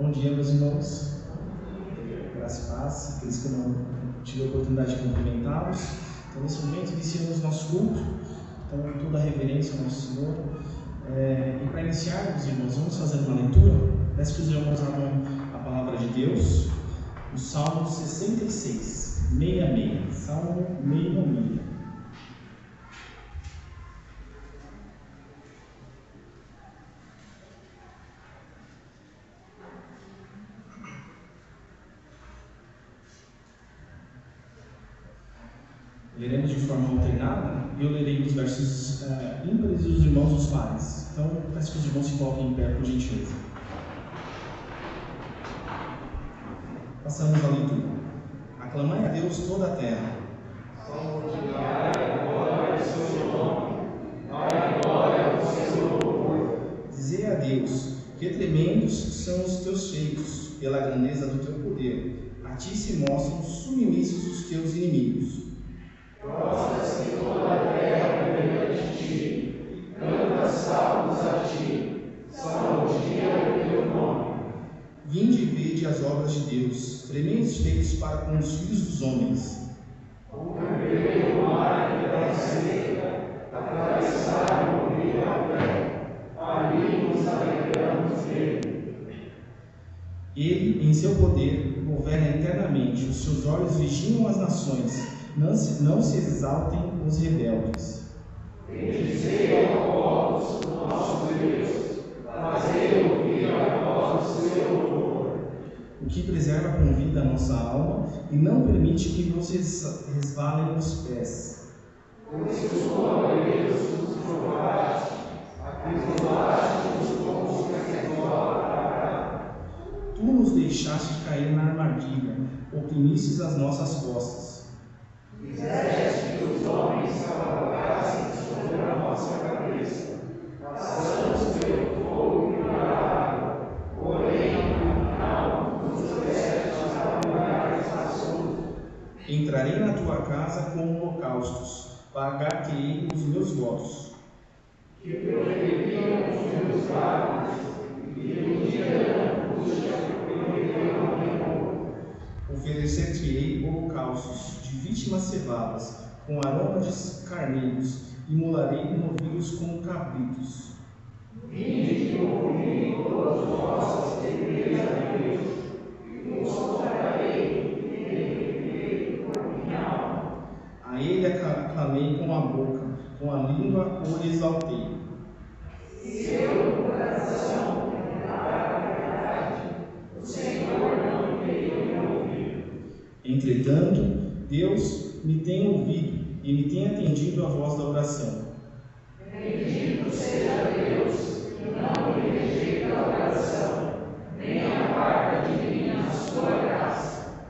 Bom dia, meus irmãos. Graça e paz. Aqueles que eu não tive a oportunidade de cumprimentá-los. Então, nesse momento, iniciamos nosso culto. Então, toda a reverência ao nosso Senhor. E para iniciarmos, irmãos, vamos fazer uma leitura. Peço que os irmãos abram a palavra de Deus. O Salmo 66, 66. Salmo 66. Leremos de forma alternada e eu lerei os versos ímpares e os irmãos os pares. Então, peço que os irmãos se coloquem em pé, por gentileza. Passamos à leitura. Aclamai a Deus toda a terra. Santificai a glória do seu nome, a glória do seu louvor. Dizei a Deus, que tremendos são os teus feitos, pela grandeza do teu poder. A ti se mostram submissos os teus inimigos. Prostra-se toda a terra perante ti, canta salmos a ti, salmodia o teu nome. Vinde e vede as obras de Deus, tremendos feitos para com os filhos dos homens. O vermelho mar que da seca, atravessaram o rio a pé, ali nos alegramos nele. Ele, em seu poder, governa eternamente, os seus olhos vigiam as nações, não se exaltem os rebeldes. Bendizei ao povos do nosso Deus, fazei ouvir a voz do seu louvor. O que preserva com vida a nossa alma e não permite que nos resvalem os pés. Pois os cavaleiros nos provaste, acusolaste-nos como os que para. Tu nos deixaste cair na armadilha, oprimistes as nossas costas. Fizeste que os homens cavalgassem sobre a nossa cabeça. Passamos pelo fogo e pela água, porém, no final, nos deste a mulher nações. Entrarei na tua casa com holocaustos, pagar-te-ei os meus votos. Que protegiam os meus lábios, e que no dia da angústia prometeram amor. Oferecer-te-ei holocaustos de vítimas cevadas, com aroma de carneiros, e molarei novilhos com cabritos. Vinde que ouvi todas as vossas temeis a Deus, e vos consagrarei e reverei por minha alma. A ele aclamei com a boca, com a língua o exaltei. Seu coração para a verdade, o Senhor não veio me ouvir. Entretanto, Deus me tem ouvido e me tem atendido à voz da oração. Bendito seja Deus, que não me rejeita a oração, nem aparta de mim a sua graça.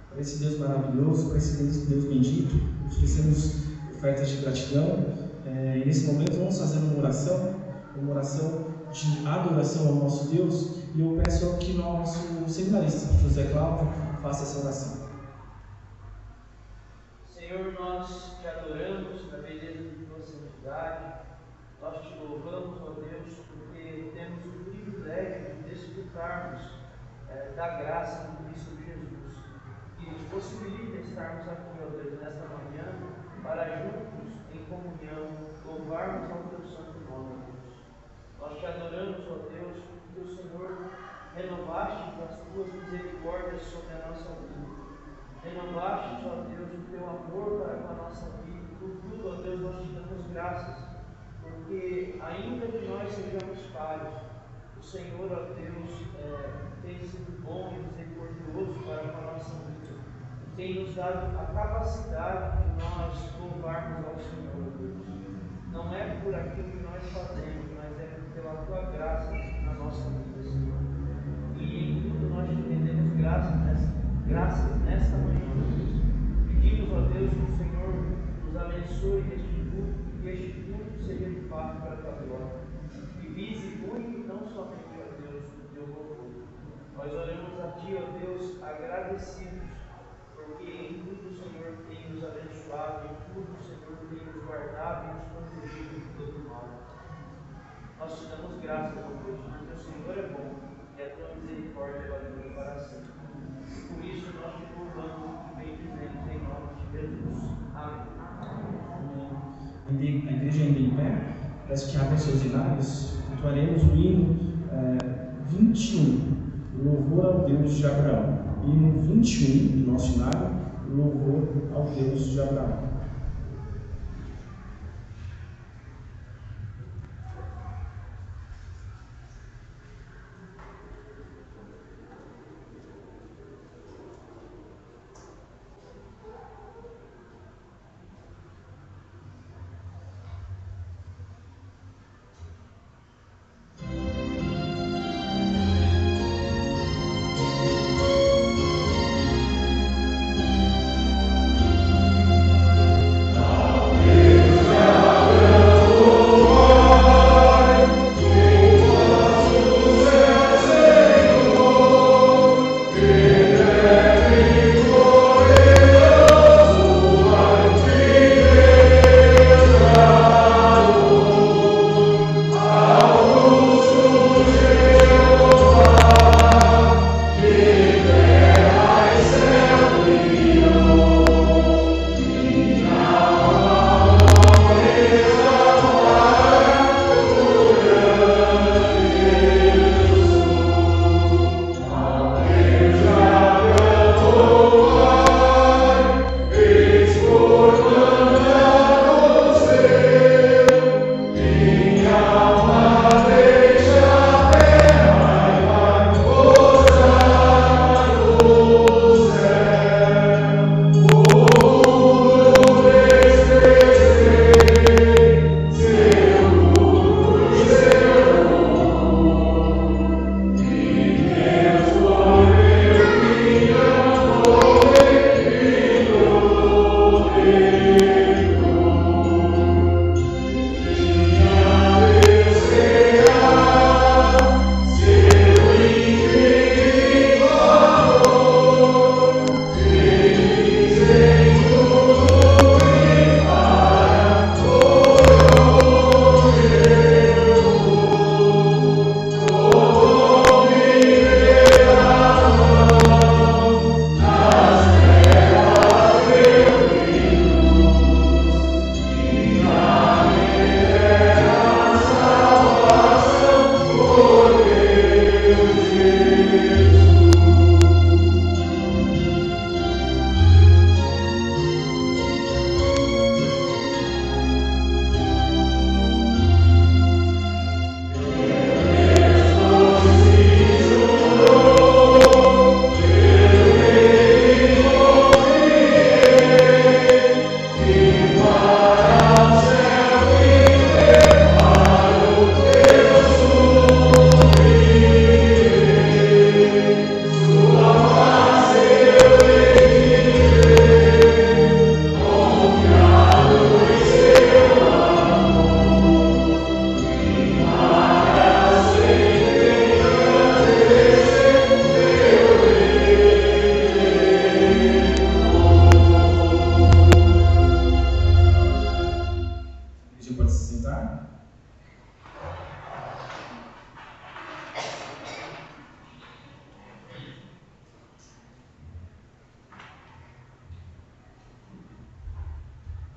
Para esse Deus maravilhoso, para esse Deus bendito, oferecemos ofertas de gratidão. E nesse momento vamos fazer uma oração de adoração ao nosso Deus. E eu peço que nosso seminarista, José Cláudio, faça essa oração. Senhor, nós te adoramos na beleza de tua santidade, nós te louvamos, ó Deus, porque temos o privilégio de desfrutarmos da graça de Cristo Jesus, que nos possibilita estarmos aqui, ó Deus, nesta manhã, para juntos, em comunhão, louvarmos ao teu santo nome, ó Deus. Nós te adoramos, ó Deus, porque o Senhor renovaste as tuas misericórdias sobre a nossa vida. Renovaste, ó Deus, o teu amor para com a nossa vida. Por tudo, ó Deus, nós te damos graças, porque ainda que nós sejamos falhos, o Senhor, ó Deus, tem sido bom e misericordioso para com a nossa vida. Tem nos dado a capacidade de nós louvarmos ao Senhor, Deus. Não é por aquilo que nós fazemos, mas é pela tua graça na nossa vida, Senhor. E em tudo nós te rendemos graças nesta manhã, Deus. Pedimos, ó Deus, que o Senhor nos abençoe neste culto, que este culto seja de fato para a tua glória. Que vise muito, não somente, ó Deus, o teu louvor. Nós oramos a ti, ó Deus, agradecidos, porque em tudo o Senhor tem nos abençoado, em tudo o Senhor tem nos guardado e nos protegido de todo mal. Nós te damos graças, ó Deus, porque o Senhor é bom e a tua misericórdia vai durar para sempre. E por isso nós te louvamos e bendizemos em nome de Jesus. Amém. A igreja ainda em pé, peço que abram seus hinários, entoaremos o hino 21, Louvor ao Deus de Abraão. Hino 21 do nosso hinário, Louvor ao Deus de Abraão.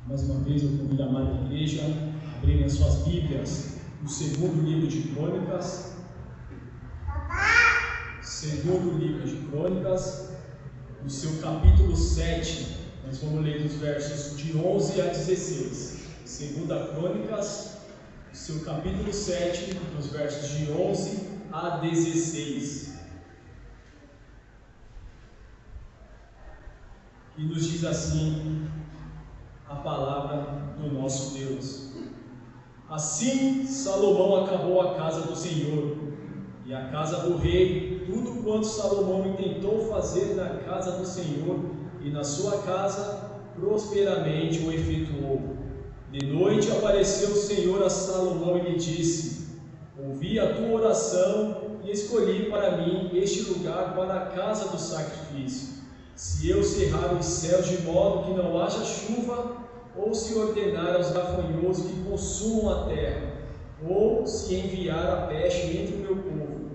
Mais uma vez eu convido a amada igreja a abrirem as suas Bíblias no segundo livro de Crônicas. Segundo livro de Crônicas, no seu capítulo 7, nós vamos ler dos versos de 11 a 16. Segunda Crônicas, no seu capítulo 7, dos versos de 11 a 16. E nos diz assim a palavra do nosso Deus. Assim Salomão acabou a casa do Senhor e a casa do rei, tudo quanto Salomão intentou fazer na casa do Senhor e na sua casa, prosperamente o efetuou. De noite apareceu o Senhor a Salomão e lhe disse: ouvi a tua oração e escolhi para mim este lugar para a casa do sacrifício. Se eu cerrar os céus de modo que não haja chuva, ou se ordenar aos gafanhotos que consumam a terra, ou se enviar a peste entre o meu povo,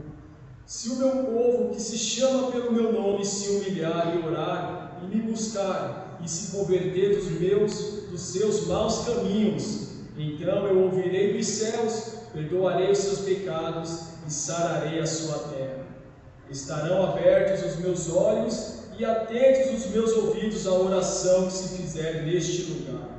Se o meu povo, que se chama pelo meu nome, se humilhar e orar, e me buscar, e se converter dos seus maus caminhos, então eu ouvirei dos céus, perdoarei os seus pecados e sararei a sua terra. Estarão abertos os meus olhos e atentos os meus ouvidos à oração que se fizer neste lugar.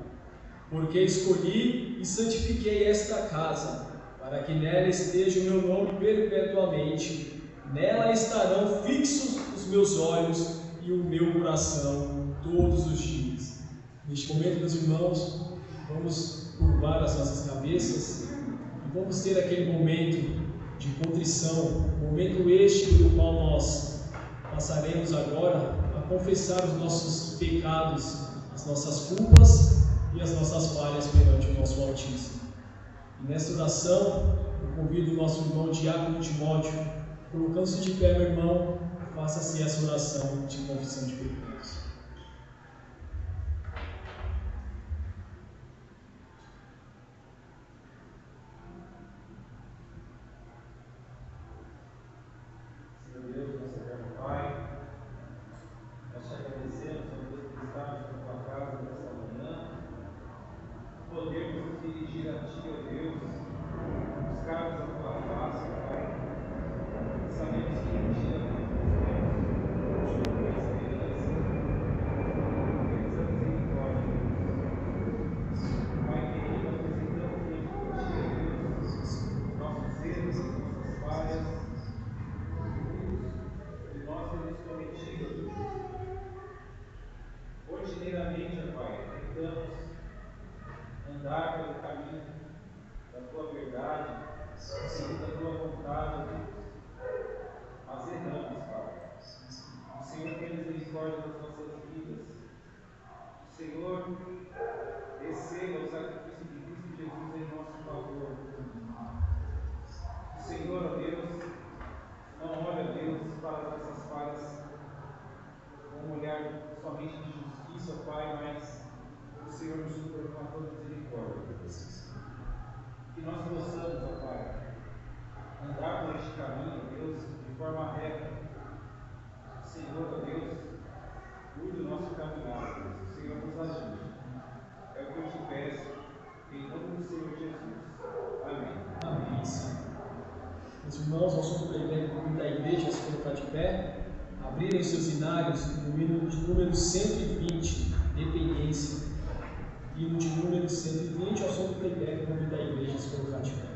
Porque escolhi e santifiquei esta casa, para que nela esteja o meu nome perpetuamente. Nela estarão fixos os meus olhos e o meu coração todos os dias. Neste momento, meus irmãos, vamos curvar as nossas cabeças e vamos ter aquele momento de contrição, momento este do qual nós passaremos agora a confessar os nossos pecados, as nossas culpas e as nossas falhas perante o nosso Altíssimo. E nesta oração, eu convido o nosso irmão Diácono Timóteo, colocando-se de pé, meu irmão, faça-se essa oração de confissão de pecados. Senhor Deus, nosso eterno Pai, nós te agradecemos, Senhor Deus, por estarmos na tua casa nesta manhã, podermos nos dirigir a ti, ó Deus, buscarmos a tua face, Pai. Sabemos que em ti, ó Deus, temos a esperança, temos a misericórdia. Pai querido, apresentamos diante de ti, ó Deus, os nossos erros, as nossas falhas, e nós temos cometido rotineiramente, ó Pai, tentamos andar pelo caminho da tua verdade, segundo a tua vontade, mas erramos, Pai. O Senhor tem misericórdia das nossas vidas. O Senhor receba o sacrifício de Cristo Jesus em nosso favor. O Senhor, ó Deus, não olha, Deus, para as nossas falhas com um olhar somente de justiça, Pai, mas o Senhor nos supera com a tua misericórdia. Que nós possamos, ó Pai, andar por este caminho, Deus, de forma reta. Senhor, ó Deus, cuide do nosso caminhar, Deus. O Senhor nos ajude. É o que eu te peço, em nome do Senhor Jesus. Amém. Amém, Senhor. Meus irmãos, nós somos presbíteros da igreja, se colocar de pé, abrirem os seus hinários no hino de número 120, dependência. Hino de número 120, ao som do playback, no nome da igreja, se colocar de pé.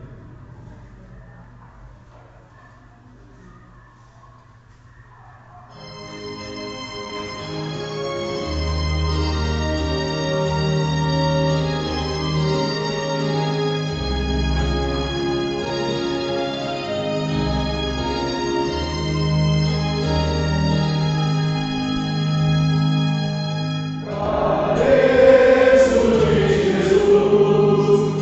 Jesus,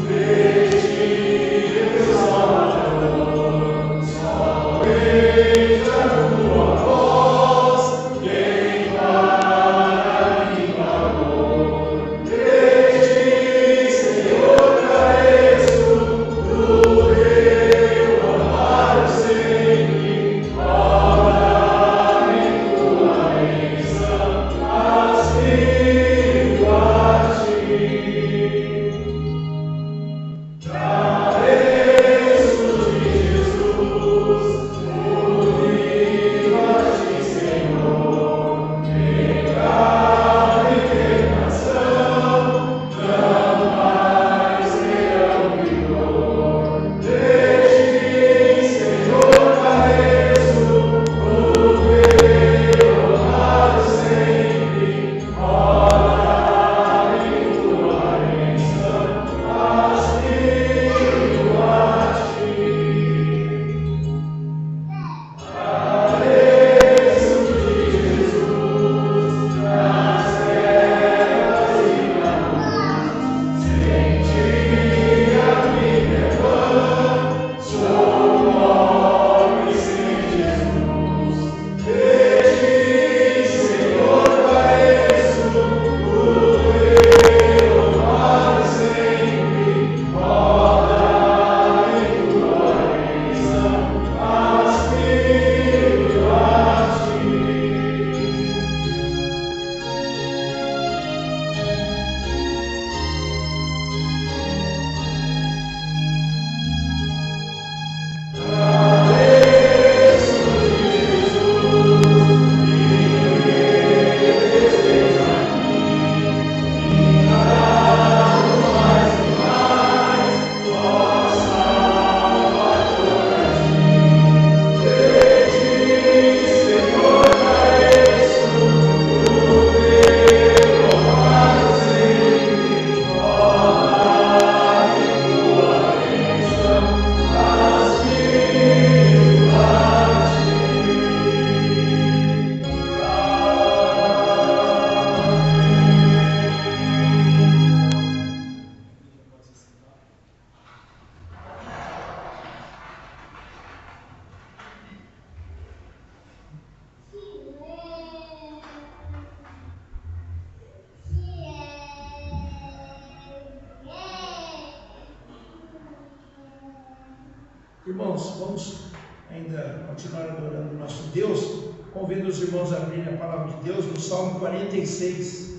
Irmãos, vamos ainda continuar adorando o nosso Deus. Convido os irmãos a abrirem a palavra de Deus no Salmo 46.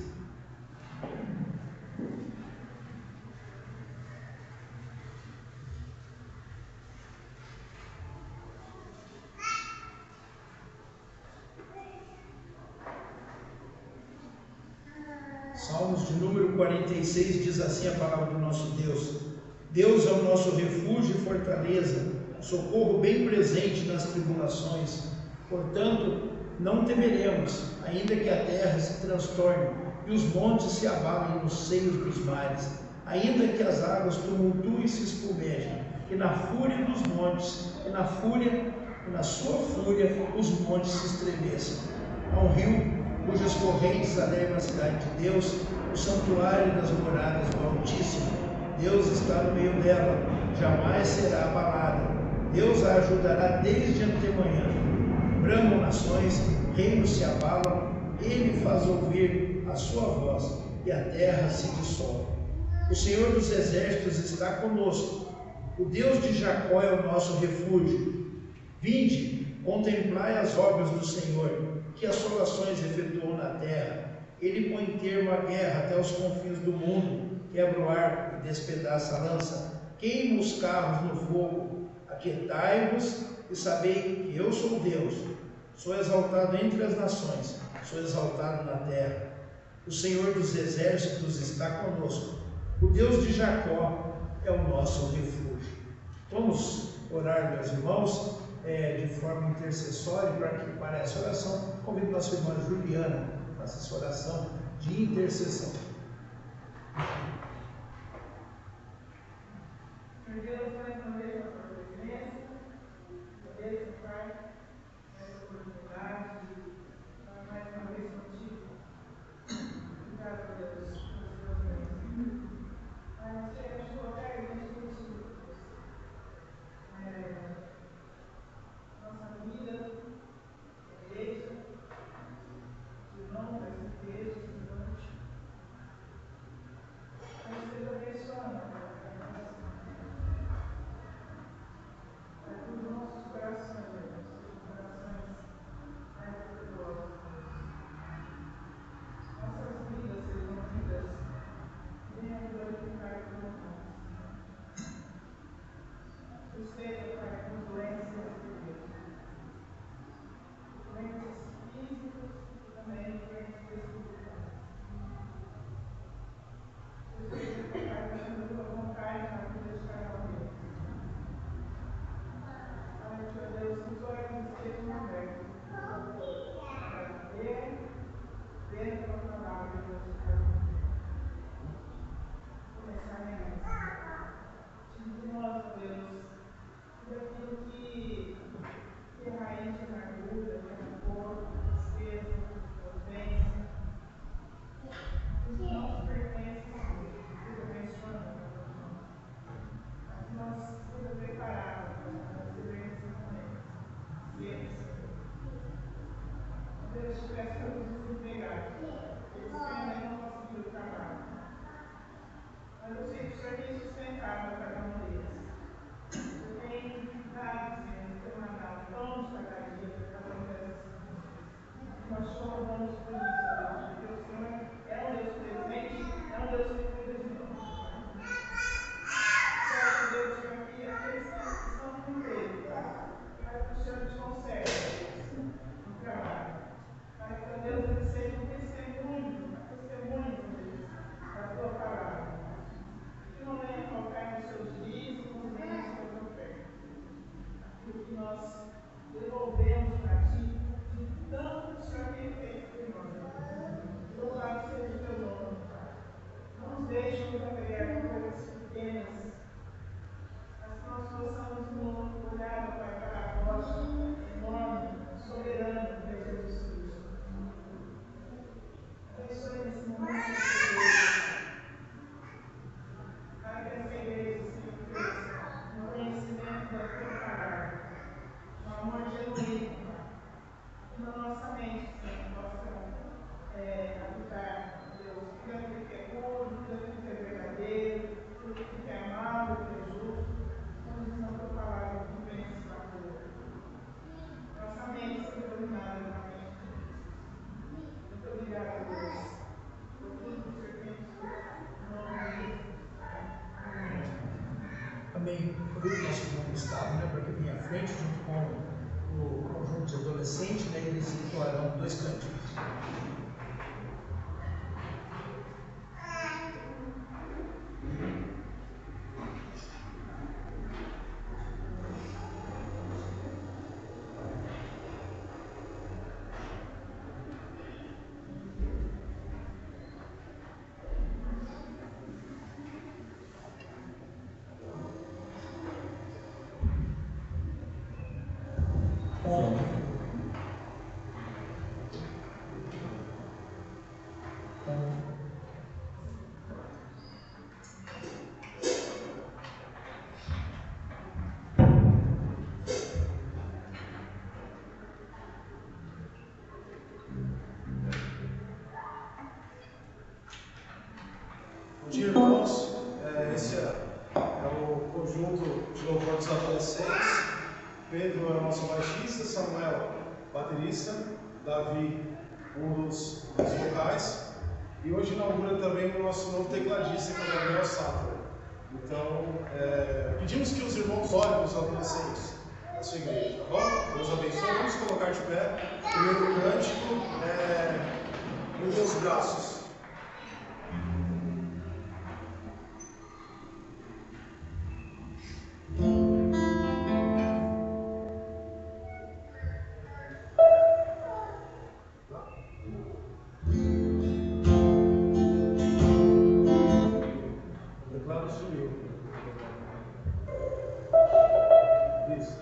Salmos de número 46 diz assim a palavra do nosso Deus: Deus é o nosso refúgio e fortaleza, socorro bem presente nas tribulações. Portanto, não temeremos, ainda que a terra se transtorne e os montes se abalem nos seios dos mares, ainda que as águas tumultuem e se espumejem, e na fúria dos montes, e na sua fúria os montes se estremeçam. Há um rio cujas correntes alegram a cidade de Deus, o santuário das moradas do Altíssimo. Deus está no meio dela, jamais será abalada. Deus a ajudará desde antemanhã. Bramam nações, reinos se abalam, ele faz ouvir a sua voz, e a terra se dissolve. O Senhor dos exércitos está conosco, o Deus de Jacó é o nosso refúgio. Vinde, contemplai as obras do Senhor, que assolações efetuou na terra. Ele põe termo à guerra até os confins do mundo, quebra o arco e despedaça a lança, queima os carros no fogo. Aquietai-vos e sabei que eu sou Deus. Sou exaltado entre as nações, sou exaltado na terra. O Senhor dos exércitos está conosco, o Deus de Jacó é o nosso refúgio. Vamos orar, meus irmãos, de forma intercessória, para essa oração. Convido nossa irmã Juliana a fazer essa oração de intercessão. Meu Deus, mais uma vez na sua presença, agradeço, Pai, essa oportunidade de estar mais uma vez contigo. Obrigado, Deus, pelos teus bens. Pai, nós queremos colocar a gente contigo, Deus. Nossa vida, a igreja, os irmãos dessa igreja, esse monte. Mas seja abençoando, Pai, para os nossos corações, Deus. também convido o nosso irmão Gustavo, né, para que venha à frente, junto com o conjunto de adolescentes, né, e eles entoarão 2 cânticos. Bom dia, irmãos. Esse é o conjunto de louvor dos adolescentes. Pedro é o nosso baixista, Samuel, baterista, Davi, um dos vocais. E hoje inaugura também o nosso novo tecladista, que é o Gabriel Sattler. Então, pedimos que os irmãos orem os adolescentes da sua igreja, tá bom? Deus abençoe. Vamos colocar de pé. O primeiro cântico em meus braços. Isso.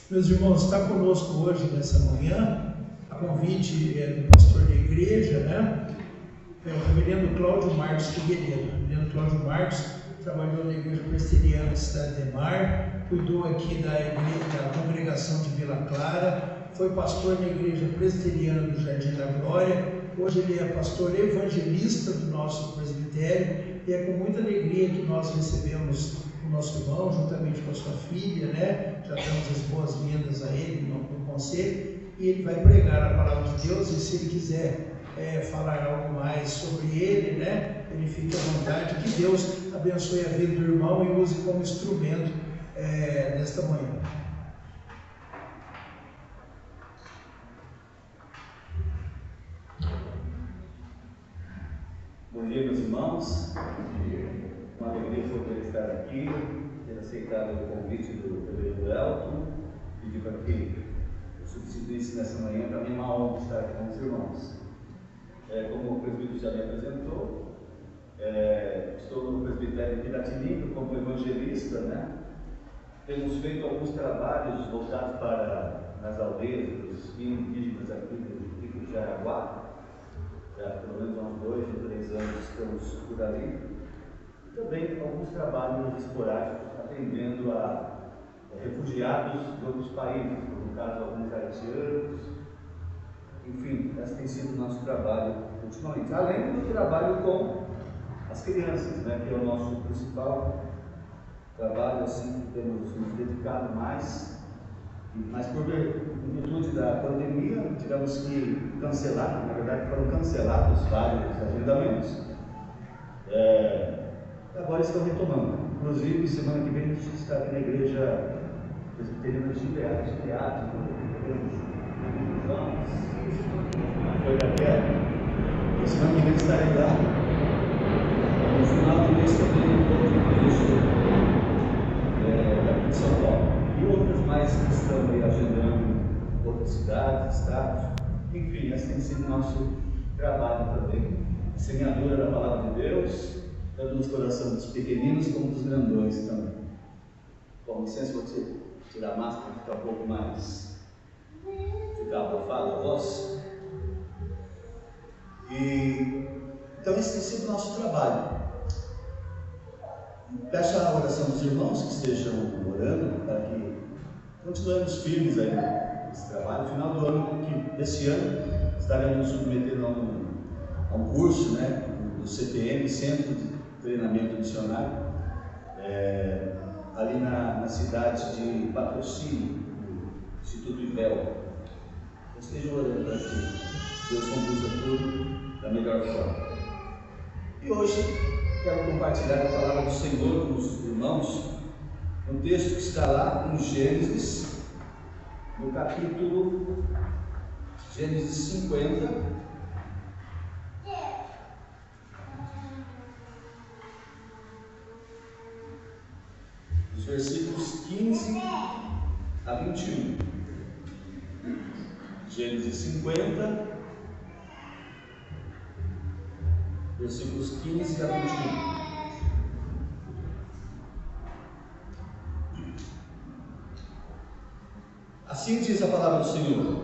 Meus irmãos, está conosco hoje, nessa manhã, a convite do pastor da igreja, né? É o reverendo Cláudio Marcos Figueiredo. O reverendo Cláudio Marcos trabalhou na igreja presbiteriana de Cidade Ademar, cuidou aqui da congregação de Vila Clara, foi pastor na igreja presbiteriana do Jardim da Glória. Hoje ele é pastor evangelista do nosso presbitério e é com muita alegria que nós recebemos o nosso irmão, juntamente com a sua filha, né? Já damos as boas-vindas a ele no conselho, e ele vai pregar a palavra de Deus. E se ele quiser falar algo mais sobre ele, né? Ele fique à vontade. Que Deus abençoe a vida do irmão e use como instrumento nesta manhã. Bom dia, meus irmãos. Uma alegria poder estar aqui, ter aceitado o convite do reverendo Elton, pedir para que eu substituísse nessa manhã. Para mim é uma honra estar aqui com os irmãos. Como o presbítero já me apresentou, estou no presbitério de Piratininga como evangelista, né? Temos feito alguns trabalhos voltados para as aldeias dos indígenas aqui do Pico de Jaraguá. Já pelo menos há uns 2 ou 3 anos estamos por ali. E também alguns trabalhos esporádicos atendendo a refugiados de outros países, no caso alguns haitianos. Enfim, esse tem sido o nosso trabalho ultimamente, além do trabalho com as crianças, né, que é o nosso principal trabalho, assim, que temos nos dedicado mais. Mas por virtude da pandemia, tivemos que cancelar, na verdade foram cancelados vários agendamentos. Agora estão retomando. Inclusive, semana que vem a gente está aqui na igreja presbiteriana de Gilead, foi daquela. Semana que vem estarei lá. No final do mês também, outra igreja daqui de São Paulo. E outras mais que estão aí agendando outras cidades, estados. Enfim, esse tem sido o nosso trabalho também. Semeadura da palavra de Deus, tanto nos corações dos pequeninos como dos grandões também. Com licença, vou tirar a máscara para ficar um pouco mais. Ficar abafado a voz. Então, esse tem sido o nosso trabalho. Peço a oração dos irmãos que estejam orando para que continuemos firmes aí nesse trabalho. No final do ano, desse ano, estaremos nos submetendo a um curso, né, do CTM, Centro de Treinamento Missionário, ali na cidade de Patrocínio, no Instituto IVEL. Estejam orando para que Deus conduza tudo da melhor forma. E hoje quero compartilhar a palavra do Senhor com os irmãos, um texto que está lá em Gênesis, no capítulo Gênesis 50, os versículos 15 a 21. Gênesis 50, versículos 15 a 21. Assim diz a palavra do Senhor: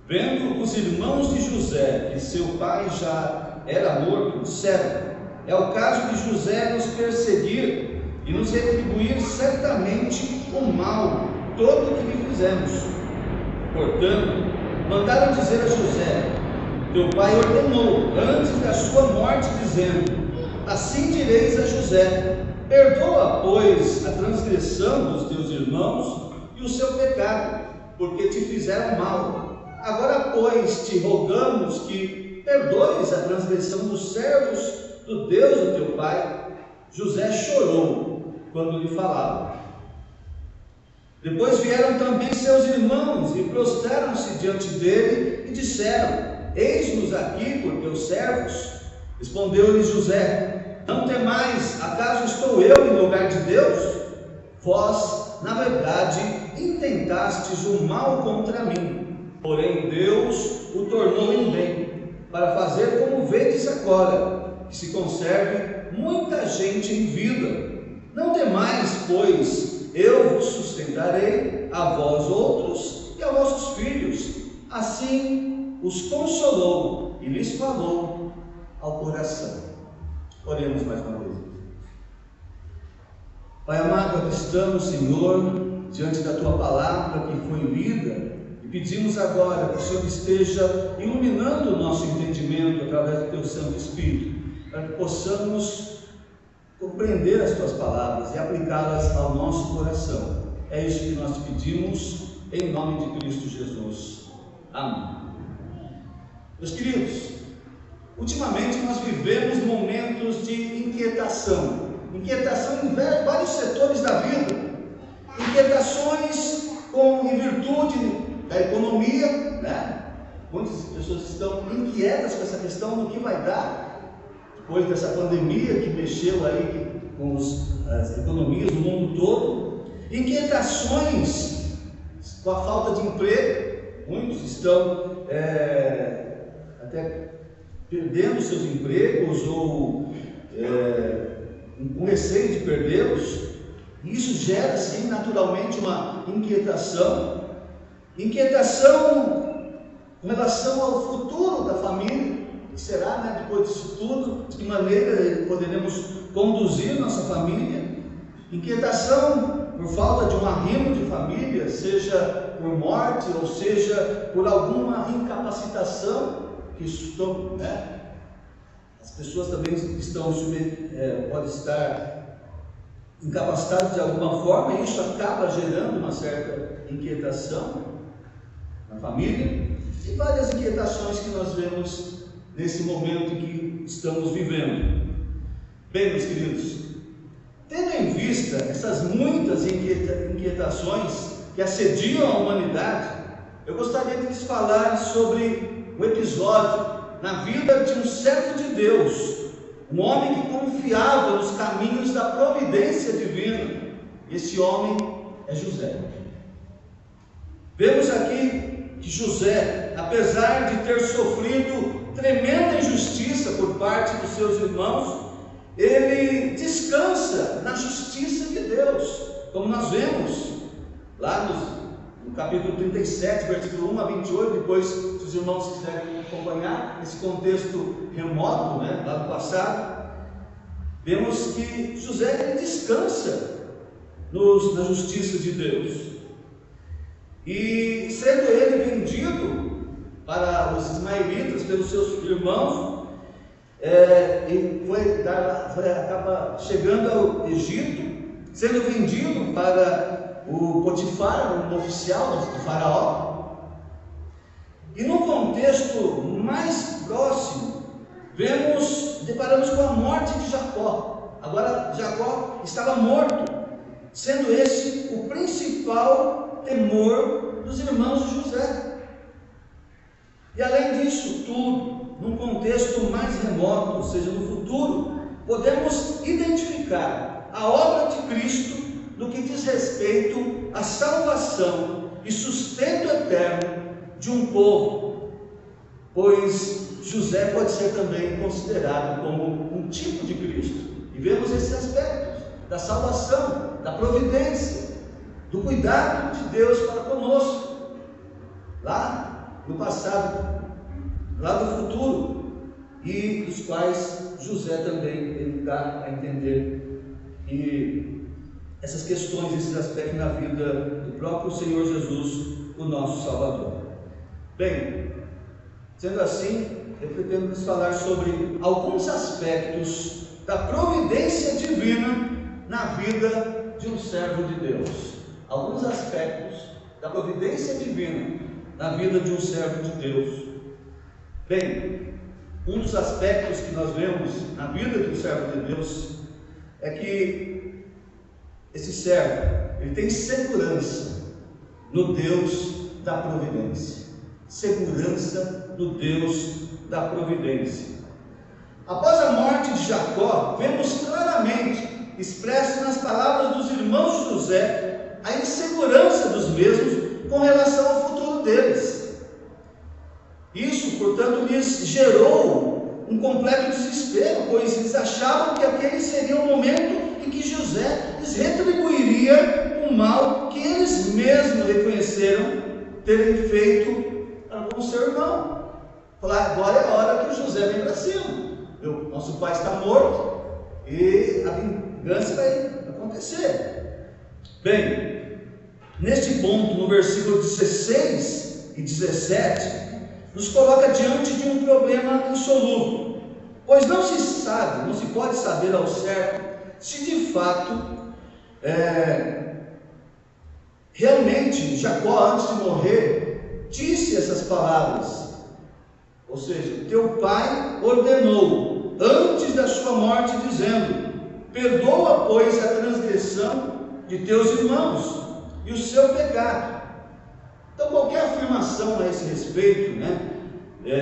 vendo os irmãos de José que seu pai já era morto, disseram: é o caso de José nos perseguir e nos retribuir certamente o mal todo o que lhe fizemos. Portanto, mandaram dizer a José: teu pai ordenou antes da sua morte, dizendo: assim direis a José: perdoa, pois, a transgressão dos teus irmãos e o seu pecado, porque te fizeram mal. Agora, pois, te rogamos que perdoes a transgressão dos servos do Deus do teu pai. José chorou quando lhe falava. Depois vieram também seus irmãos e prostraram-se diante dele e disseram: eis-nos aqui por teus servos. Respondeu-lhe José: não temais, acaso estou eu em lugar de Deus? Vós, na verdade, intentastes o mal contra mim, porém Deus o tornou em bem, para fazer como vedes agora, que se conserve muita gente em vida. Não temais, pois eu vos sustentarei, a vós outros e a vossos filhos. Assim os consolou e lhes falou ao coração. Oremos mais uma vez. Pai amado, aqui estamos, Senhor, diante da Tua palavra que foi lida, e pedimos agora que o Senhor esteja iluminando o nosso entendimento através do Teu Santo Espírito, para que possamos compreender as Tuas palavras e aplicá-las ao nosso coração. É isso que nós te pedimos, em nome de Cristo Jesus. Amém. Meus queridos, ultimamente nós vivemos momentos de inquietação em vários setores da vida, inquietações em virtude da economia, né? Muitas pessoas estão inquietas com essa questão do que vai dar depois dessa pandemia que mexeu aí com as economias do mundo todo, inquietações com a falta de emprego. Muitos estão até perdendo seus empregos ou com receio de perdê-los. Isso gera, sim, naturalmente uma inquietação com relação ao futuro da família. O que será, né, depois disso tudo? De que maneira poderemos conduzir nossa família? Inquietação por falta de um arrimo de família, seja por morte ou seja por alguma incapacitação que estão, né? As pessoas também podem estar incapacitadas de alguma forma, e isso acaba gerando uma certa inquietação na família, e várias inquietações que nós vemos nesse momento em que estamos vivendo. Bem, meus queridos, tendo em vista essas muitas inquietações que assediam a humanidade, eu gostaria de lhes falar sobre um episódio na vida de um servo de Deus, um homem que confiava nos caminhos da providência divina. Esse homem é José. Vemos aqui que José, apesar de ter sofrido tremenda injustiça por parte dos seus irmãos, ele descansa na justiça de Deus, como nós vemos lá no capítulo 37, versículo 1 a 28, depois, se os irmãos quiserem acompanhar esse contexto remoto, né, lá do passado, vemos que José ele descansa na justiça de Deus. E sendo ele vendido para os ismaelitas pelos seus irmãos, ele acaba chegando ao Egito, sendo vendido para o Potifar, um oficial do faraó. E no contexto mais próximo, deparamos com a morte de Jacó. Agora Jacó estava morto, sendo esse o principal temor dos irmãos de José. E além disso tudo, num contexto mais remoto, ou seja, no futuro, podemos identificar a obra de Cristo no que diz respeito à salvação e sustento eterno de um povo, pois José pode ser também considerado como um tipo de Cristo. E vemos esses aspectos da salvação, da providência, do cuidado de Deus para conosco, lá no passado, lá no futuro, e dos quais José também ele dá a entender que essas questões, esses aspectos na vida do próprio Senhor Jesus, o nosso Salvador. Bem, sendo assim, eu pretendo lhes falar sobre alguns aspectos da providência divina na vida de um servo de Deus. Alguns aspectos da providência divina na vida de um servo de Deus. Bem, um dos aspectos que nós vemos na vida de um servo de Deus é que esse servo, ele tem segurança no Deus da providência. Segurança no Deus da providência. Após a morte de Jacó, vemos claramente expresso nas palavras dos irmãos de José a insegurança dos mesmos com relação ao futuro deles. Isso, portanto, lhes gerou um completo desespero, pois eles achavam que aquele seria o momento em que José lhes retribuiria o mal que eles mesmos reconheceram terem feito com o seu irmão. Falar, agora é a hora que José vem para cima. Nosso pai está morto e a vingança vai acontecer. Bem, neste ponto, no versículo 16 e 17, nos coloca diante de um problema insolúvel, pois não se pode saber ao certo se de fato realmente Jacó, antes de morrer, disse essas palavras. Ou seja, teu pai ordenou antes da sua morte, dizendo: perdoa, pois, a transgressão de teus irmãos e o seu pecado. Então, qualquer afirmação a esse respeito,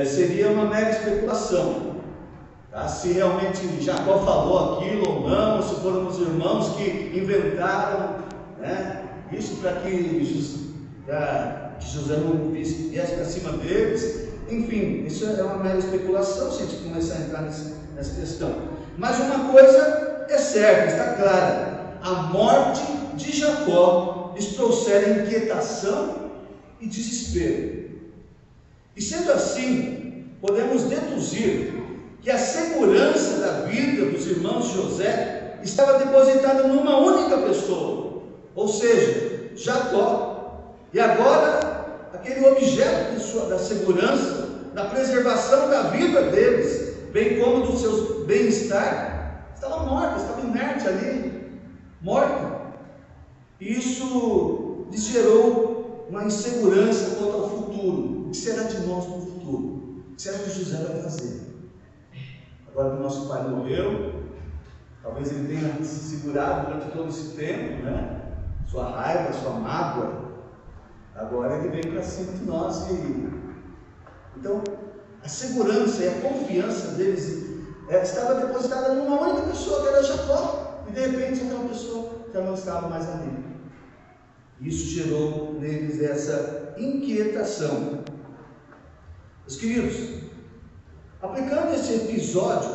seria uma mera especulação. Tá? Se realmente Jacó falou aquilo ou não, se foram os irmãos que inventaram, isso para que José não viesse para cima deles. Enfim, isso é uma mera especulação se a gente começar a entrar nessa questão. Mas uma coisa é certa, está clara: a morte de Jacó lhes trouxera inquietação e desespero. E sendo assim, podemos deduzir que a segurança da vida dos irmãos de José estava depositada numa única pessoa, ou seja, Jacó. E agora, aquele objeto da segurança, da preservação da vida deles, bem como do seu bem-estar, estava morta, estava inerte ali, morta. E isso lhes gerou uma insegurança quanto ao futuro. O que será de nós no futuro? O que será que José vai fazer? Agora que o nosso pai morreu, talvez ele tenha se segurado durante todo esse tempo, sua raiva, sua mágoa. Agora ele vem para cima de nós. Então, a segurança e a confiança deles estava depositada numa única pessoa, que era Jacó. E de repente aquela pessoa já não estava mais ali. Isso gerou neles essa inquietação. Meus queridos, aplicando esse episódio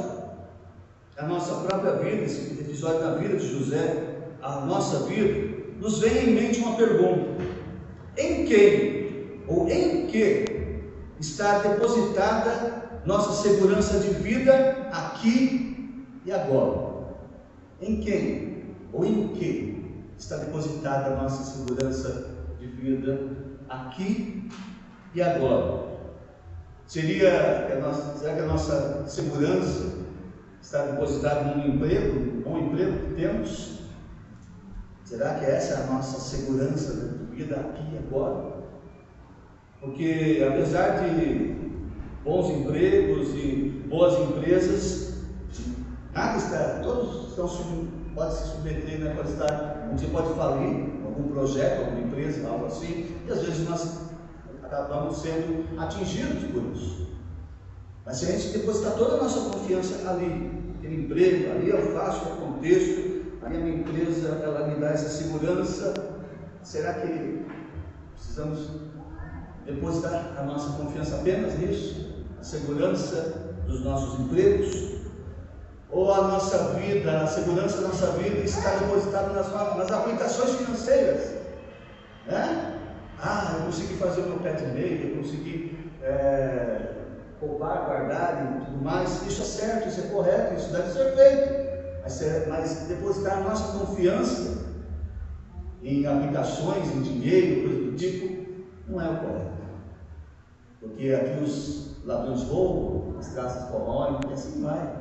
à nossa própria vida, esse episódio da vida de José, à nossa vida, nos vem em mente uma pergunta: em quem ou em que está depositada nossa segurança de vida aqui e agora? Em quem ou em que está depositada a nossa segurança de vida aqui e agora? Será que a nossa segurança está depositada num emprego, num bom emprego que temos? Será que essa é a nossa segurança de vida aqui e agora? Porque apesar de bons empregos e boas empresas, todos podem se submeter, pode estar, você pode falir algum projeto, alguma empresa, algo assim, e às vezes nós acabamos sendo atingidos por isso. Mas se a gente depositar toda a nossa confiança ali, aquele emprego, ali eu faço, eu aconteço, a minha empresa, ela me dá essa segurança, será que precisamos depositar a nossa confiança apenas nisso? A segurança dos nossos empregos? Ou a nossa vida, a segurança da nossa vida está depositada nas aplicações financeiras? Eu consegui fazer o meu pé de meia, eu consegui poupar, guardar e tudo mais. Isso é certo, isso é correto, isso deve ser feito. Mas depositar a nossa confiança em aplicações, em dinheiro, coisa do tipo, não é o correto. Porque aqui os ladrões roubam, as traças corroem, e assim vai.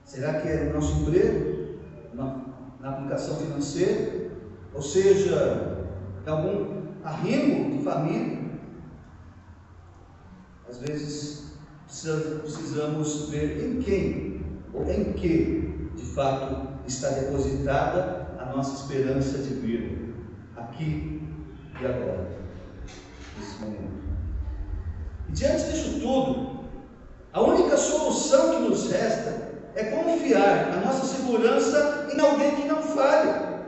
Será que é no nosso emprego, na aplicação financeira, ou seja, em algum arrimo de família? Às vezes precisamos ver em quem ou em que de fato está depositada a nossa esperança de vida aqui e agora, nesse momento. E diante disso tudo, a única solução que nos resta é confiar a nossa segurança em alguém que não falha,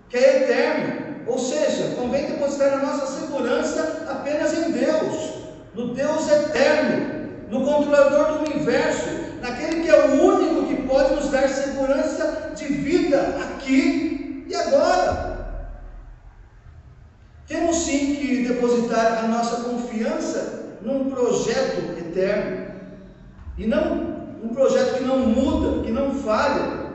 que é eterno. Ou seja, convém depositar a nossa segurança apenas em Deus, no Deus eterno, no controlador do universo, naquele que é o único que pode nos dar segurança de vida num projeto eterno, e não um projeto que não muda, que não falha.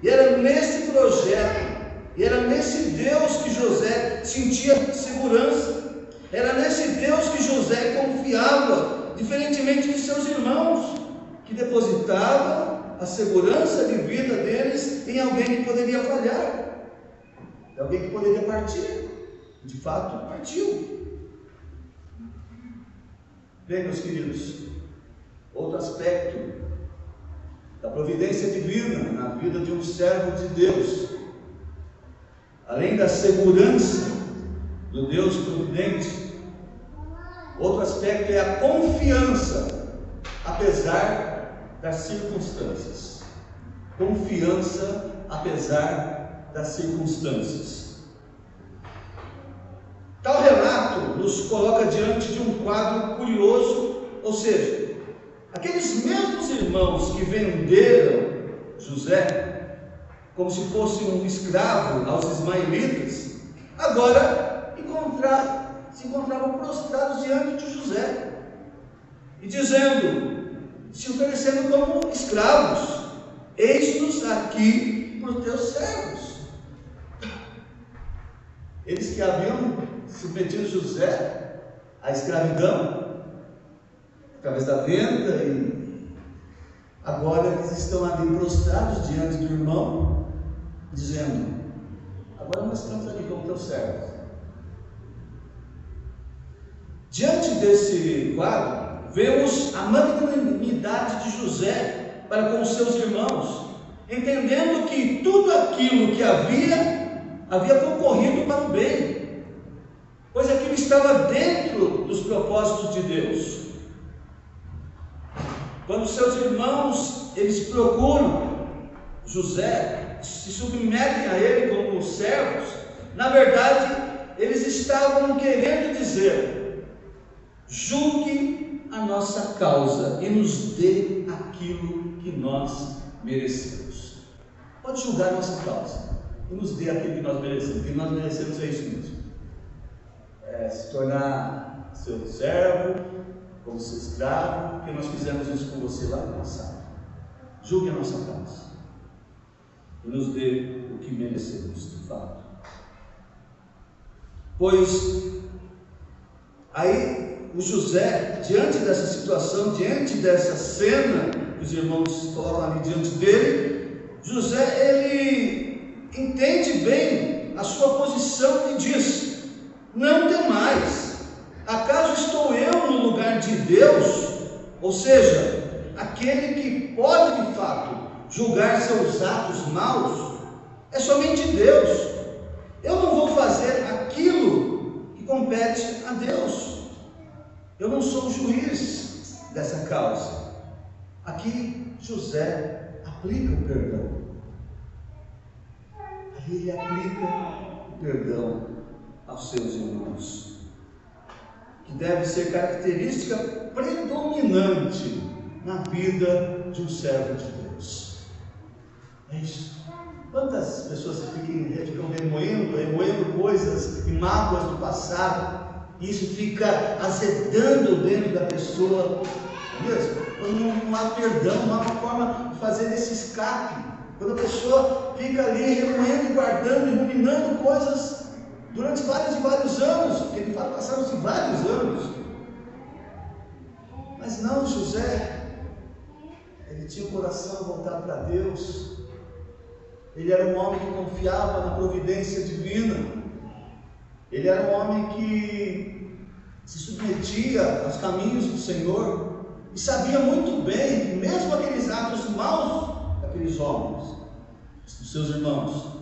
E era nesse projeto, e era nesse Deus que José sentia segurança, era nesse Deus que José confiava, diferentemente de seus irmãos, que depositavam a segurança de vida deles em alguém que poderia falhar, em alguém que poderia partir. De fato, partiu. Bem, meus queridos, outro aspecto da providência divina na vida de um servo de Deus, além da segurança do Deus providente, outro aspecto é a confiança, apesar das circunstâncias. Confiança, apesar das circunstâncias. Tal relato nos coloca diante de um quadro curioso, ou seja, aqueles mesmos irmãos que venderam José como se fosse um escravo aos ismaelitas, agora se encontravam prostrados diante de José e dizendo, se oferecendo como escravos: eis-nos aqui por teus servos. Eles que haviam submetido José à escravidão através da venda, e agora eles estão ali prostrados diante do irmão, dizendo: agora nós estamos aqui como teus servos. Diante desse quadro, vemos a magnanimidade de José para com os seus irmãos, entendendo que tudo aquilo que havia concorrido para o bem, pois aquilo estava dentro dos propósitos de Deus. Quando seus irmãos, eles procuram José, se submetem a ele como servos, na verdade, eles estavam querendo dizer: julgue a nossa causa e nos dê aquilo que nós merecemos. Pode julgar a nossa causa e nos dê aquilo que nós merecemos. O que nós merecemos é isso mesmo: se tornar seu servo, como seu escravo, porque nós fizemos isso com você lá no passado. Julgue a nossa causa e nos dê o que merecemos, de fato. Pois aí o José, diante dessa situação, diante dessa cena que os irmãos colocam ali diante dele, José, ele entende bem a sua posição e diz: não temais, acaso estou eu no lugar de Deus? Ou seja, aquele que pode de fato julgar seus atos maus é somente Deus. Eu não vou fazer aquilo que compete a Deus. Eu não sou o juiz dessa causa. Aqui José aplica o perdão. Aí ele aplica o perdão aos seus irmãos, que deve ser característica predominante na vida de um servo de Deus. É isso. Quantas pessoas ficam remoendo coisas e mágoas do passado, e isso fica azedando dentro da pessoa, mesmo? Quando não há perdão, não há uma forma de fazer esse escape. Quando a pessoa fica ali remoendo, guardando e ruminando coisas durante vários e vários anos, porque ele fala, passaram-se vários anos. Mas não, José, ele tinha o coração voltado para Deus. Ele era um homem que confiava na providência divina. Ele era um homem que se submetia aos caminhos do Senhor e sabia muito bem que mesmo aqueles atos maus daqueles homens, dos seus irmãos,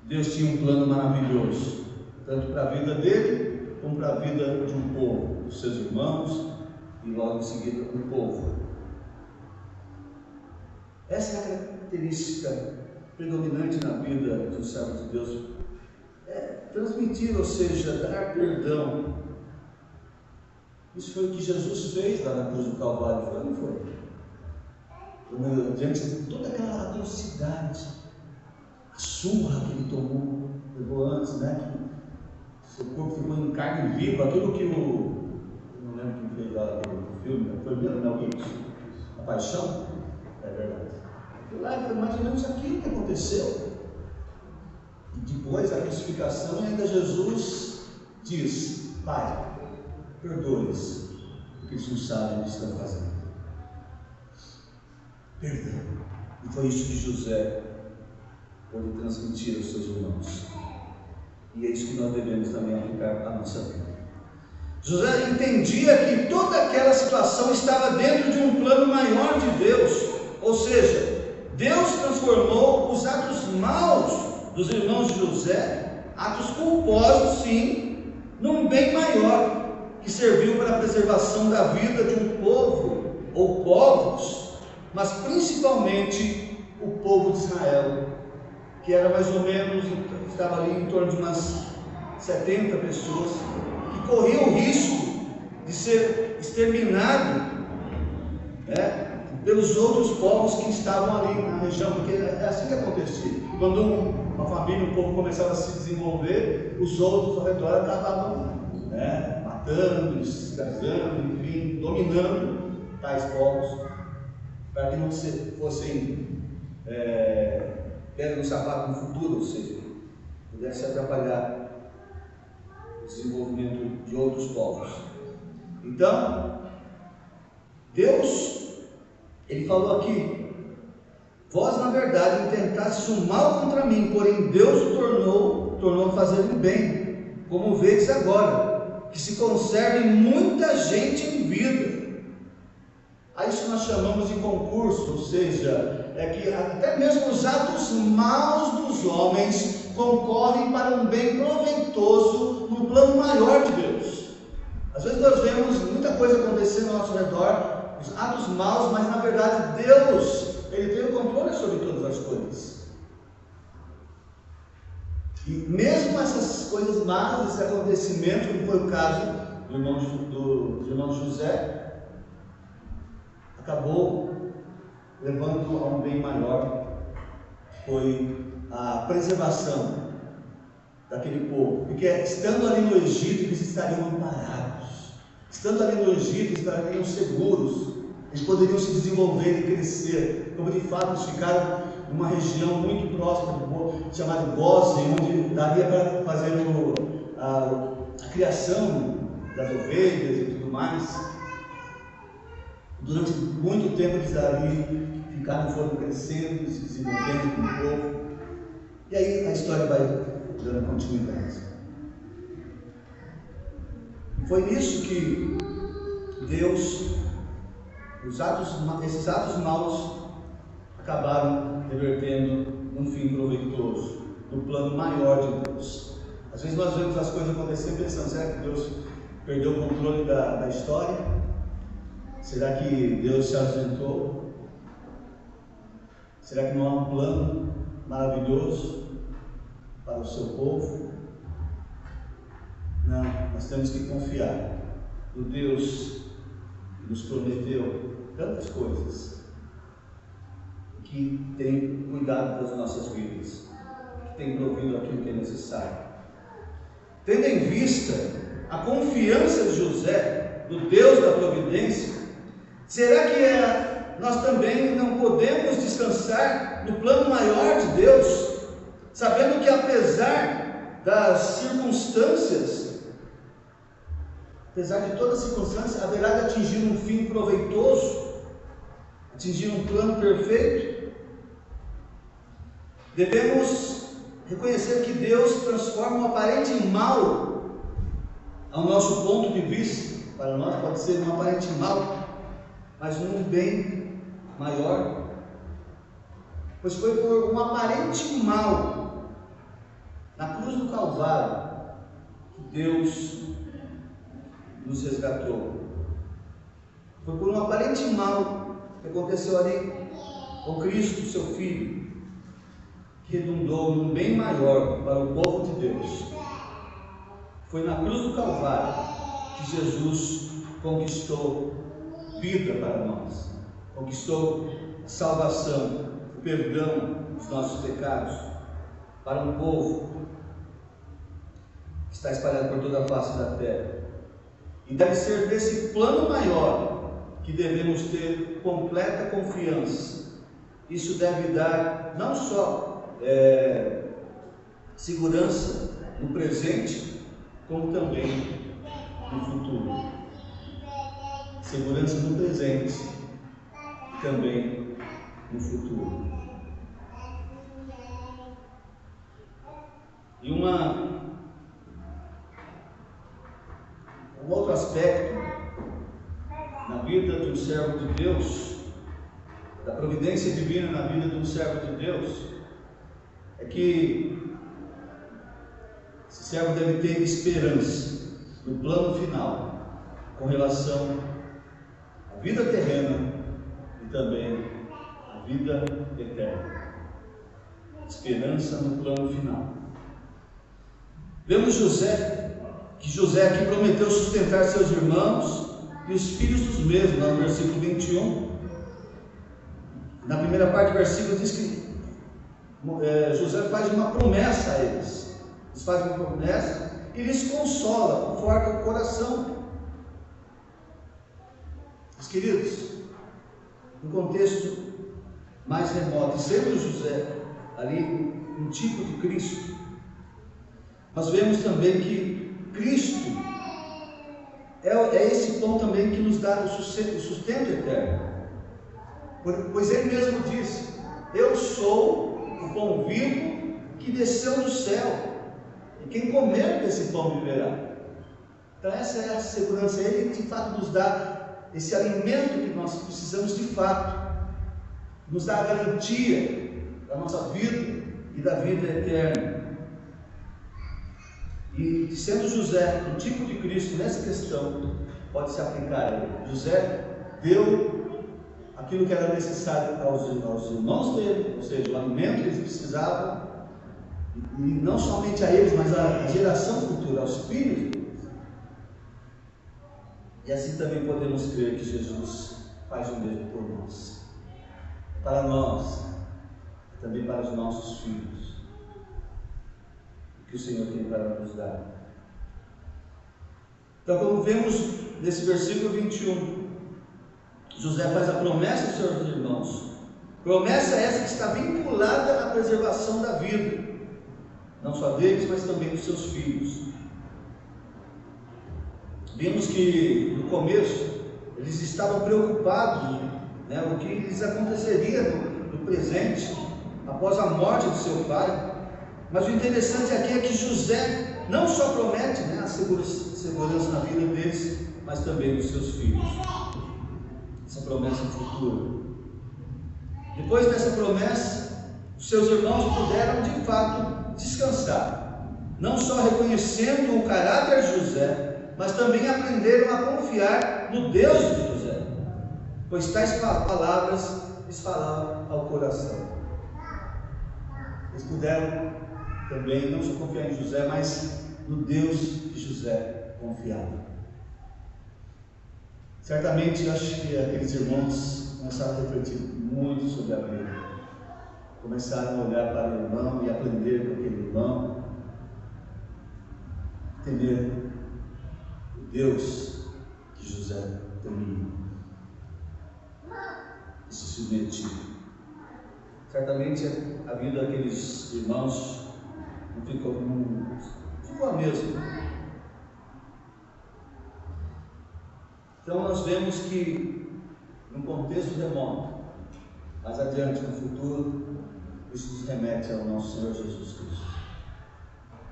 Deus tinha um plano maravilhoso, tanto para a vida dele como para a vida de um povo, dos seus irmãos e logo em seguida do povo. Essa é a característica predominante na vida de um servo de Deus, transmitir, ou seja, dar perdão. Isso foi o que Jesus fez lá na cruz do Calvário, foi ou não foi? Diante de toda aquela atrocidade, a surra que ele tomou, levou antes, né? Que seu corpo ficou em carne viva, aquilo que não lembro quem fez, Mel Gibson? A paixão? É verdade. Lá foi mais ou menos aquilo que aconteceu. E depois da crucificação, ainda Jesus diz: Pai, perdoe-os, porque eles não sabem o que estão fazendo. Perdão. E foi isso que José pôde transmitir aos seus irmãos. E é isso que nós devemos também aplicar à nossa vida. José entendia que toda aquela situação estava dentro de um plano maior de Deus. Ou seja, Deus transformou os atos maus dos irmãos de José, atos culposos sim, num bem maior, que serviu para a preservação da vida de um povo, ou povos, mas principalmente o povo de Israel, que era mais ou menos, estava ali em torno de umas 70 pessoas, que corriam o risco de ser exterminado, né, pelos outros povos que estavam ali na região, porque é assim que acontecia. Quando uma família, um povo começava a se desenvolver, os outros ao redor acabavam, né, matando, escravizando, enfim, dominando tais povos, para que não fossem pedra no sapato no futuro, ou seja, pudesse atrapalhar o desenvolvimento de outros povos. Então, Deus, Ele falou aqui: vós na verdade intentastes o mal contra mim, porém Deus o tornou a fazer o bem, como vedes agora, que se conserve muita gente em vida. A isso nós chamamos de concurso, ou seja, é que até mesmo os atos maus dos homens concorrem para um bem proveitoso no plano maior de Deus. Às vezes nós vemos muita coisa acontecendo ao nosso redor, os atos maus, mas na verdade Deus, Ele tem o controle sobre todas as coisas. E mesmo essas coisas más, esse acontecimento, como foi o caso do irmão José, acabou levando a um bem maior, foi a preservação daquele povo, porque estando ali no Egito, eles estariam amparados, estando ali no Egito, estariam seguros, eles poderiam se desenvolver e crescer, como de fato eles ficaram numa região muito próxima, chamada Gósen, onde daria para fazer a criação das ovelhas e tudo mais. Durante muito tempo eles ali foram crescendo, se desenvolvendo como povo. E aí a história vai dando continuidade. Foi nisso que Deus, esses atos maus acabaram revertendo num fim proveitoso, no plano maior de Deus. Às vezes nós vemos as coisas acontecendo pensando: será que Deus perdeu o controle da história? Será que Deus se ausentou? Será que não há um plano maravilhoso para o seu povo? Não, nós temos que confiar no Deus que nos prometeu tantas coisas, que tem cuidado das nossas vidas, que tem provido aquilo que é necessário. Tendo em vista a confiança de José, do Deus da providência, será que nós também não podemos descansar no plano maior de Deus, sabendo que apesar das circunstâncias, apesar de todas as circunstâncias, haverá de atingir um fim proveitoso, atingir um plano perfeito? Devemos reconhecer que Deus transforma o aparente mal, ao nosso ponto de vista, para nós pode ser um aparente mal, mas num bem maior, pois foi por um aparente mal na cruz do Calvário que Deus nos resgatou. Foi por um aparente mal que aconteceu ali com Cristo, seu Filho, que redundou num bem maior para o povo de Deus. Foi na cruz do Calvário que Jesus conquistou vida para nós, conquistou a salvação, o perdão dos nossos pecados para um povo que está espalhado por toda a face da terra. E deve ser desse plano maior que devemos ter completa confiança. Isso deve dar não só segurança no presente, como também no futuro. Segurança no presente e também no futuro. E um outro aspecto na vida de um servo de Deus, da providência divina na vida de um servo de Deus, é que esse servo deve ter esperança no plano final com relação à vida terrena e também à vida eterna. Esperança no plano final. Vemos que José aqui prometeu sustentar seus irmãos e os filhos dos mesmos, lá no versículo 21. Na primeira parte do versículo diz que José faz uma promessa a eles. Eles fazem uma promessa e lhes consola, conforta o coração. Meus queridos, no contexto mais remoto, sendo José ali um tipo de Cristo, nós vemos também que Cristo é esse pão também que nos dá o sustento eterno. Pois Ele mesmo disse: eu sou o pão vivo que desceu do céu, e quem comer desse pão viverá. Então essa é a segurança. Ele de fato nos dá esse alimento que nós precisamos de fato, nos dá a garantia da nossa vida e da vida eterna. E sendo José um tipo de Cristo nessa questão, pode se aplicar a ele. José deu aquilo que era necessário aos irmãos dele, ou seja, o alimento que eles precisavam, e não somente a eles, mas à geração futura, aos filhos deles. E assim também podemos crer que Jesus faz o mesmo por nós, para nós, também para os nossos filhos, que o Senhor tem para nos dar. Então, como vemos nesse versículo 21, José faz a promessa aos seus irmãos, promessa essa que está vinculada à preservação da vida, não só deles, mas também dos seus filhos. Vimos que no começo eles estavam preocupados, o que lhes aconteceria no presente, após a morte do seu pai. Mas o interessante aqui é que José não só promete a segurança na vida deles, mas também dos seus filhos. Essa promessa futura. Depois dessa promessa, os seus irmãos puderam de fato descansar, não só reconhecendo o caráter de José, mas também aprenderam a confiar no Deus de José, pois tais palavras lhes falavam ao coração. Eles puderam também não só confiar em José, mas no Deus que José confiava. Certamente, acho que aqueles irmãos começaram a refletir muito sobre a Bíblia, começaram a olhar para o irmão e aprender com aquele irmão, entender o Deus que José temia e se submetia. Certamente a vida daqueles irmãos não ficou a mesma. Então nós vemos que num contexto remoto, mais adiante no futuro, isso nos remete ao nosso Senhor Jesus Cristo,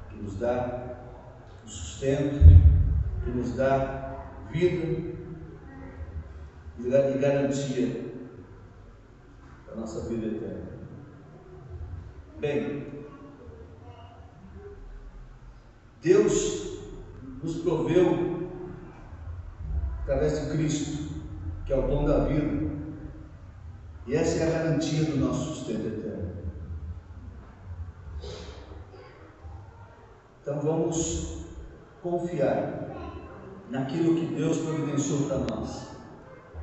que nos dá o sustento, que nos dá vida e garantia da nossa vida eterna. Bem, Deus nos proveu através de Cristo, que é o pão da vida, e essa é a garantia do nosso sustento eterno. Então vamos confiar naquilo que Deus providenciou para nós.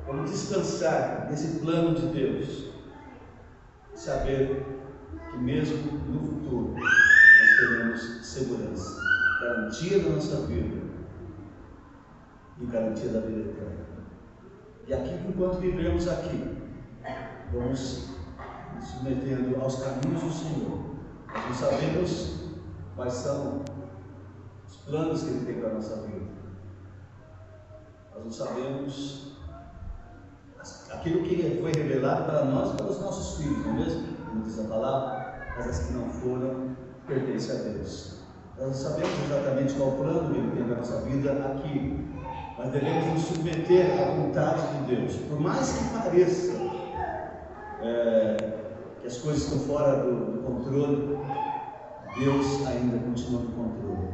Vamos descansar nesse plano de Deus, saber que mesmo no futuro nós teremos segurança, garantia da nossa vida e garantia da vida eterna. E aqui, enquanto vivemos aqui, vamos nos submetendo aos caminhos do Senhor. Nós não sabemos quais são os planos que Ele tem para a nossa vida. Nós não sabemos aquilo que foi revelado para nós e para os nossos filhos, não é mesmo? Como diz a palavra, mas as que não foram pertencem a Deus. Nós não sabemos exatamente qual plano Ele tem para a nossa vida aqui, mas devemos nos submeter à vontade de Deus. Por mais que pareça que as coisas estão fora do controle, Deus ainda continua no controle.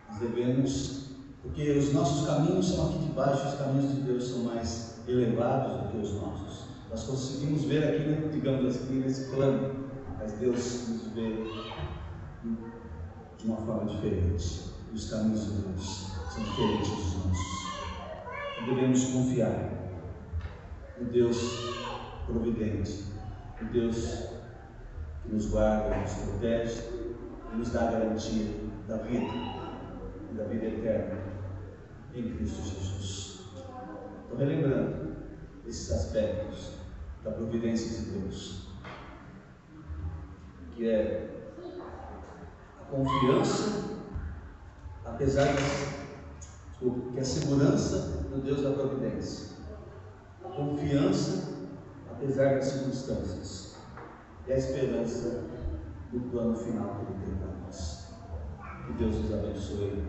Nós devemos, porque os nossos caminhos são aqui de baixo, os caminhos de Deus são mais elevados do que os nossos. Nós conseguimos ver aqui, digamos assim, nesse plano, mas Deus nos vê de uma forma diferente. E os caminhos de Deus são diferentes dos nossos. Devemos confiar no Deus providente, no Deus que nos guarda, nos protege e nos dá a garantia da vida e da vida eterna em Cristo Jesus. Estou relembrando esses aspectos da providência de Deus, que é a confiança, apesar que é a segurança do Deus da providência, a confiança apesar das circunstâncias e a esperança do plano final que Ele tem para nós. Que Deus nos abençoe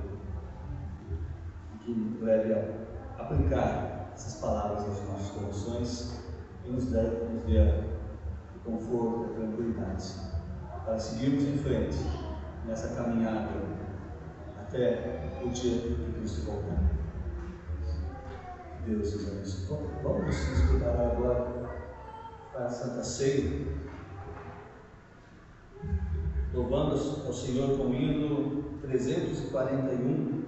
e que nos leve a aplicar essas palavras aos nossos corações e nos dê o conforto e a tranquilidade para seguirmos em frente nessa caminhada até o dia que Cristo voltar. Deus nos abençoe. Vamos nos preparar agora para a Santa Ceia, louvando ao Senhor com o hino 341.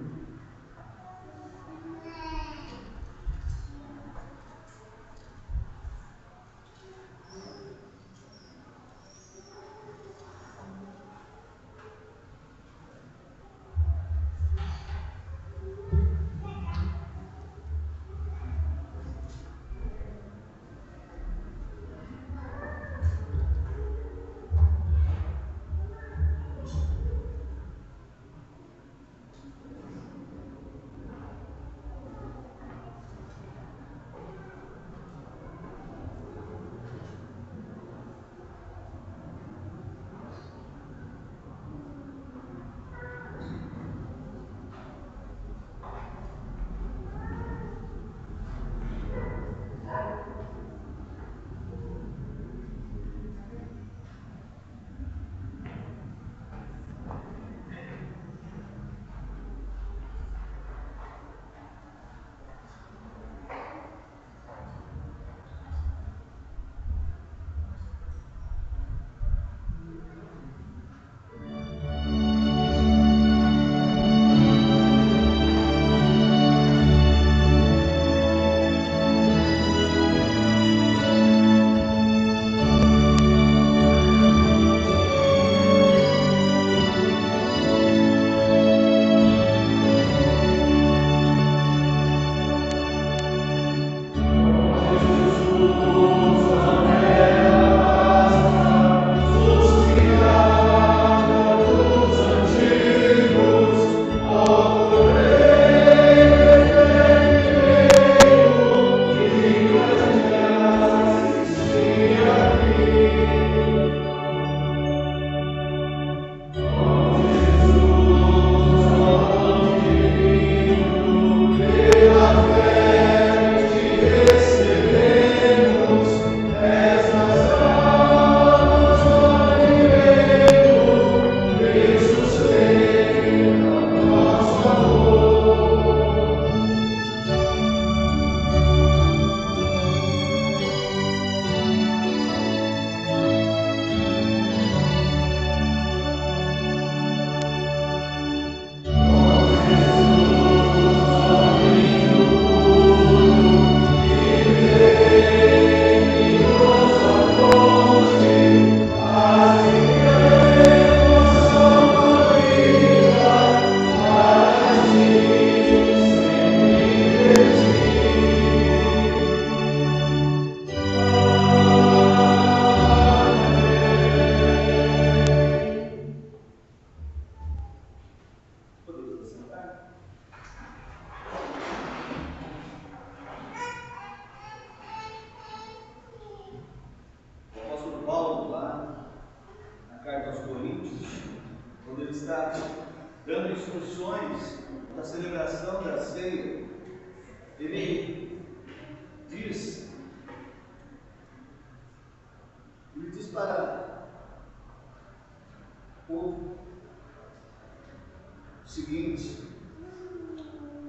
instruções da celebração da ceia, ele diz para o povo o seguinte: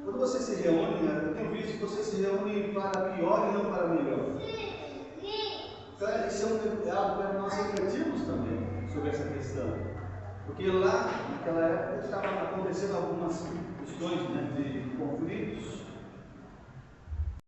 quando você se reúne, eu tenho visto que você se reúne para pior e não para melhor. Então, isso é algo para nós refletirmos também sobre essa questão. Porque lá, naquela época, estavam acontecendo algumas questões, né, de conflitos,